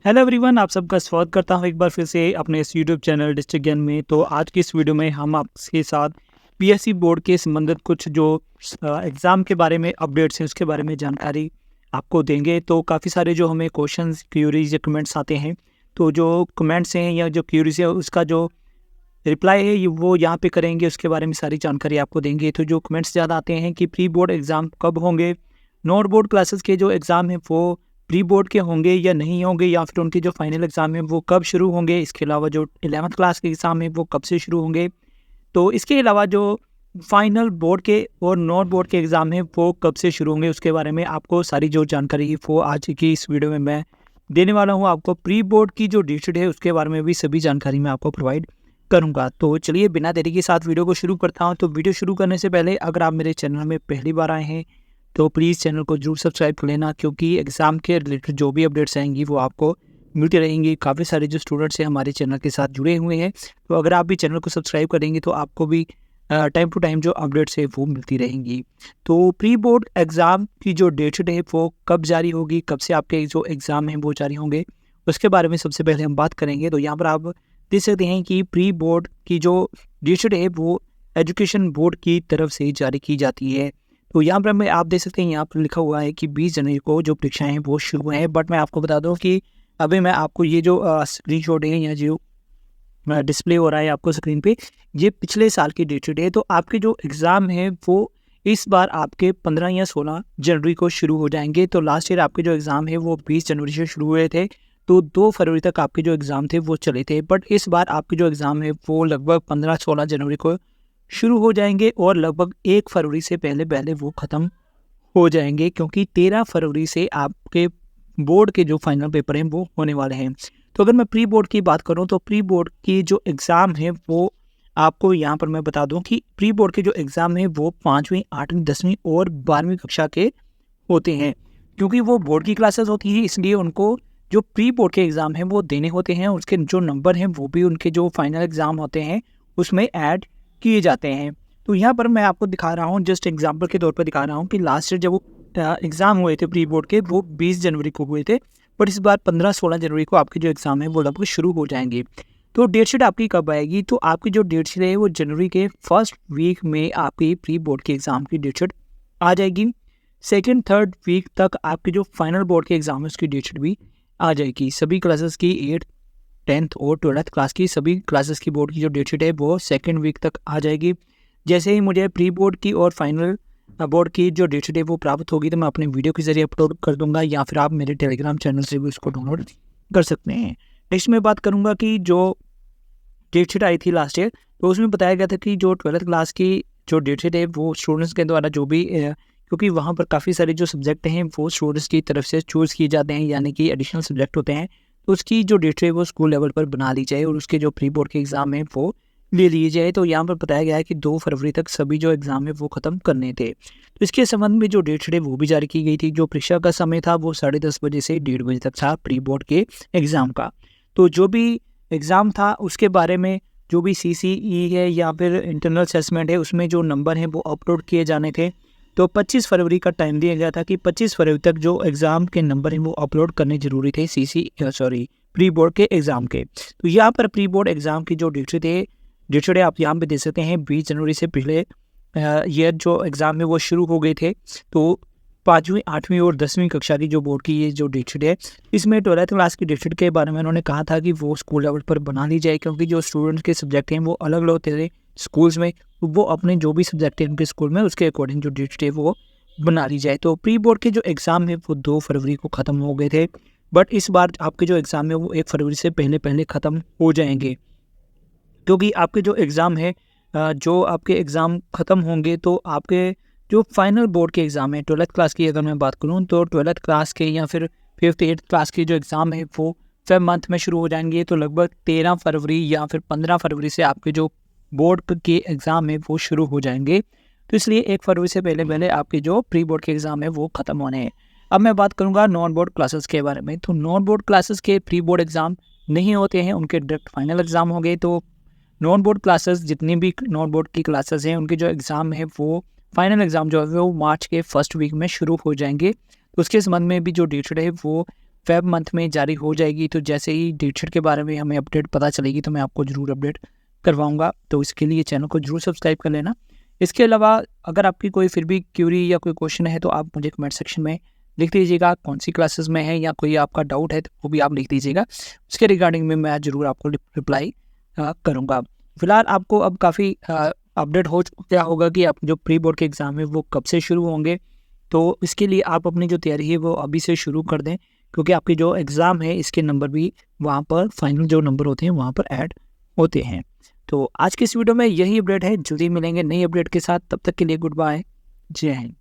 Hello everyone, आप सबका स्वागत करता हूं एक बार फिर से अपने इस यूट्यूब चैनल डिस्ट्रिक्ट ज्ञान में। तो आज की इस वीडियो में हम आपके साथ पीएससी बोर्ड के संबंधित कुछ जो एग्ज़ाम के बारे में अपडेट्स हैं उसके बारे में जानकारी आपको देंगे। तो काफ़ी सारे जो हमें क्वेश्चंस, क्यूरीज या कमेंट्स आते हैं, तो जो कमेंट्स हैं या जो क्यूरीज है उसका जो रिप्लाई है वो यहाँ पे करेंगे, उसके बारे में सारी जानकारी आपको देंगे। तो जो कमेंट्स ज़्यादा आते हैं कि प्री बोर्ड एग्ज़ाम कब होंगे, नॉन बोर्ड क्लासेस के जो एग्ज़ाम हैं वो प्री बोर्ड के होंगे या नहीं होंगे, या फिर उनके जो फाइनल एग्ज़ाम है वो कब शुरू होंगे। इसके अलावा जो 11th क्लास के एग्ज़ाम है वो कब से शुरू होंगे। तो इसके अलावा जो फाइनल बोर्ड के और नॉन बोर्ड के एग्ज़ाम है वो कब से शुरू होंगे, उसके बारे में आपको सारी जो जानकारी है वो आज की इस वीडियो में मैं देने वाला हूँ। आपको प्री बोर्ड की जो डेट है उसके बारे में भी सभी जानकारी मैं आपको प्रोवाइड करूँगा। तो चलिए बिना देरी के साथ वीडियो को शुरू करता हूँ। तो वीडियो शुरू करने से पहले अगर आप मेरे चैनल में पहली बार आए हैं तो प्लीज़ चैनल को जरूर सब्सक्राइब कर लेना, क्योंकि एग्ज़ाम के रिलेटेड जो भी अपडेट्स आएंगी वो आपको मिलती रहेंगी। काफ़ी सारे जो स्टूडेंट्स हैं हमारे चैनल के साथ जुड़े हुए हैं, तो अगर आप भी चैनल को सब्सक्राइब करेंगे तो आपको भी टाइम टू टाइम जो अपडेट्स है वो मिलती रहेंगी। तो प्री बोर्ड एग्ज़ाम की जो डेट है वो कब जारी होगी, कब से आपके जो एग्ज़ाम हैं वो जारी होंगे, उसके बारे में सबसे पहले हम बात करेंगे। तो यहाँ पर आप देख सकते हैं कि प्री बोर्ड की जो डेट है वो एजुकेशन बोर्ड की तरफ से जारी की जाती है। तो यहाँ पर मैं आप देख सकते हैं, यहाँ पर लिखा हुआ है कि 20 जनवरी को जो परीक्षाएं हैं वो शुरू हैं। बट मैं आपको बता दूं कि अभी मैं आपको ये जो स्क्रीनशॉट है या जो डिस्प्ले हो रहा है आपको स्क्रीन पे, ये पिछले साल की डेट है। तो आपके जो एग्ज़ाम है वो इस बार आपके 15 या 16 जनवरी को शुरू हो जाएंगे। तो लास्ट ईयर आपके जो एग्ज़ाम है वो 20 जनवरी से शुरू हुए थे, तो 2 फरवरी तक आपके जो एग्ज़ाम थे वो चले थे। बट इस बार आपके जो एग्ज़ाम है वो लगभग 15-16 जनवरी को शुरू हो जाएंगे और लगभग 1 फरवरी से पहले पहले वो ख़त्म हो जाएंगे, क्योंकि 13 फरवरी से आपके बोर्ड के जो फाइनल पेपर हैं वो होने वाले हैं। तो अगर मैं प्री बोर्ड की बात करूं तो प्री बोर्ड की जो एग्ज़ाम है वो आपको यहाँ पर मैं बता दूं कि प्री बोर्ड के जो एग्ज़ाम है वो 5वीं, 8वीं, 10वीं और 12वीं कक्षा के होते हैं। क्योंकि वो बोर्ड की क्लासेस होती हैं, इसलिए उनको जो प्री बोर्ड के एग्ज़ाम हैं वो देने होते हैं। उसके जो नंबर हैं वो भी उनके जो फाइनल एग्ज़ाम होते हैं उसमें ऐड किए जाते हैं। तो यहाँ पर मैं आपको दिखा रहा हूँ, जस्ट एग्जांपल के तौर पर दिखा रहा हूँ कि लास्ट ईयर जब वो एग्ज़ाम हुए थे प्री बोर्ड के वो 20 जनवरी को हुए थे, बट इस बार 15-16 जनवरी को आपके जो एग्ज़ाम है वो लगभग शुरू हो जाएंगे। तो डेट शीट आपकी कब आएगी? तो आपकी जो डेट शीट है वो जनवरी के फर्स्ट वीक में आपकी प्री बोर्ड के एग्ज़ाम की डेट शीट आ जाएगी। सेकेंड थर्ड वीक तक आपके जो फाइनल बोर्ड के एग्ज़ाम है उसकी डेट शीट भी आ जाएगी। सभी क्लासेस की 8th, 10th और 12th क्लास की सभी क्लासेस की बोर्ड की जो डेट शीट है वो सेकेंड वीक तक आ जाएगी। जैसे ही मुझे प्री बोर्ड की और फाइनल बोर्ड की जो डेट शीट है वो प्राप्त होगी तो मैं अपने वीडियो के जरिए अपलोड कर दूंगा, या फिर आप मेरे टेलीग्राम चैनल से भी उसको डाउनलोड कर सकते हैं। नेक्स्ट मैं बात करूंगा कि जो डेट शीट आई थी लास्ट ईयर, तो उसमें बताया गया था कि जो 12th क्लास की जो डेट शीट है वो स्टूडेंट्स के द्वारा जो भी क्योंकि वहाँ पर काफ़ी सारे जो सब्जेक्ट हैं वो स्टूडेंट्स की तरफ से चूज़ किए जाते हैं, यानी कि एडिशनल सब्जेक्ट होते हैं, तो उसकी जो डेट है वो स्कूल लेवल पर बना ली जाए और उसके जो प्री बोर्ड के एग्ज़ाम है वो ले लिए जाए। तो यहाँ पर बताया गया है कि 2 फरवरी तक सभी जो एग्ज़ाम है वो ख़त्म करने थे। तो इसके संबंध में जो डेट शीट है वो भी जारी की गई थी। जो परीक्षा का समय था वो 10:30 बजे से 1:30 बजे तक था प्री बोर्ड के एग्ज़ाम का। तो जो भी एग्ज़ाम था उसके बारे में जो भी CCE है या फिर इंटरनल असेसमेंट है उसमें जो नंबर हैं वो अपलोड किए जाने थे। तो 25 फरवरी का टाइम दिया गया था कि 25 फरवरी तक जो एग्ज़ाम के नंबर हैं वो अपलोड करने ज़रूरी थे प्री बोर्ड के एग्ज़ाम के। तो यहाँ पर प्री बोर्ड एग्ज़ाम की जो डेट शीट आप यहाँ पे देख सकते हैं। 20 जनवरी से पिछले ईयर जो एग्ज़ाम है वो शुरू हो गए थे। तो 5वीं, 8वीं और 10वीं कक्षा की जो बोर्ड की ये जो डेट शीट है, इसमें 12th क्लास की डेट शीट के बारे में उन्होंने कहा था कि वो स्कूल लेवल पर बना ली जाए, क्योंकि जो स्टूडेंट्स के सब्जेक्ट हैं वो अलग अलग होते थे स्कूल्स में, तो वो अपने जो भी सब्जेक्ट हैं उनके स्कूल में उसके अकॉर्डिंग जो डेट शीट है वो बना ली जाए। तो प्री बोर्ड के जो एग्ज़ाम है वो 2 फरवरी को ख़त्म हो गए थे, बट इस बार आपके जो एग्ज़ाम है वो 1 फरवरी से पहले पहले ख़त्म हो जाएंगे, क्योंकि आपके जो एग्ज़ाम है जो आपके एग्ज़ाम ख़त्म होंगे तो आपके जो फाइनल बोर्ड के एग्ज़ाम है 12th क्लास की अगर मैं बात करूँ तो 12th क्लास के या फिर 5th 8th क्लास के जो एग्ज़ाम है वो फेब मंथ में शुरू हो जाएंगे। तो लगभग 13 फरवरी या फिर 15 फरवरी से आपके जो बोर्ड के एग्ज़ाम है वो शुरू हो जाएंगे। तो इसलिए 1 फरवरी से पहले पहले आपके जो प्री बोर्ड के एग्ज़ाम है वो ख़त्म होने हैं। अब मैं बात करूँगा नॉन बोर्ड क्लासेस के बारे में। तो नॉन बोर्ड क्लासेस के प्री बोर्ड एग्ज़ाम नहीं होते हैं, उनके डायरेक्ट फाइनल एग्ज़ाम हो गए। तो नॉन बोर्ड क्लासेस जितनी भी नॉन बोर्ड की क्लासेस हैं उनके जो एग्ज़ाम है वो फाइनल एग्ज़ाम जो है वो मार्च के फर्स्ट वीक में शुरू हो जाएंगे। तो उसके संबंध में भी जो डेट शीट है वो फेब मंथ में जारी हो जाएगी। तो जैसे ही डेटशीट के बारे में हमें अपडेट पता चलेगी तो मैं आपको ज़रूर अपडेट करवाऊँगा। तो इसके लिए चैनल को ज़रूर सब्सक्राइब कर लेना। इसके अलावा अगर आपकी कोई फिर भी क्यूरी या कोई क्वेश्चन है तो आप मुझे कमेंट सेक्शन में लिख दीजिएगा, कौन सी क्लासेस में है या कोई आपका डाउट है तो वो भी आप लिख दीजिएगा। उसके रिगार्डिंग में मैं ज़रूर आपको रिप्लाई करूँगा। फिलहाल आपको अब काफ़ी अपडेट हो क्या होगा कि आप जो प्री बोर्ड के एग्ज़ाम है वो कब से शुरू होंगे। तो इसके लिए आप अपनी जो तैयारी है वो अभी से शुरू कर दें, क्योंकि आपके जो एग्ज़ाम है इसके नंबर भी वहाँ पर फाइनल जो नंबर होते हैं वहाँ पर ऐड होते हैं। तो आज की इस वीडियो में यही अपडेट है। जल्दी मिलेंगे नई अपडेट के साथ, तब तक के लिए गुड बाय, जय हिंद।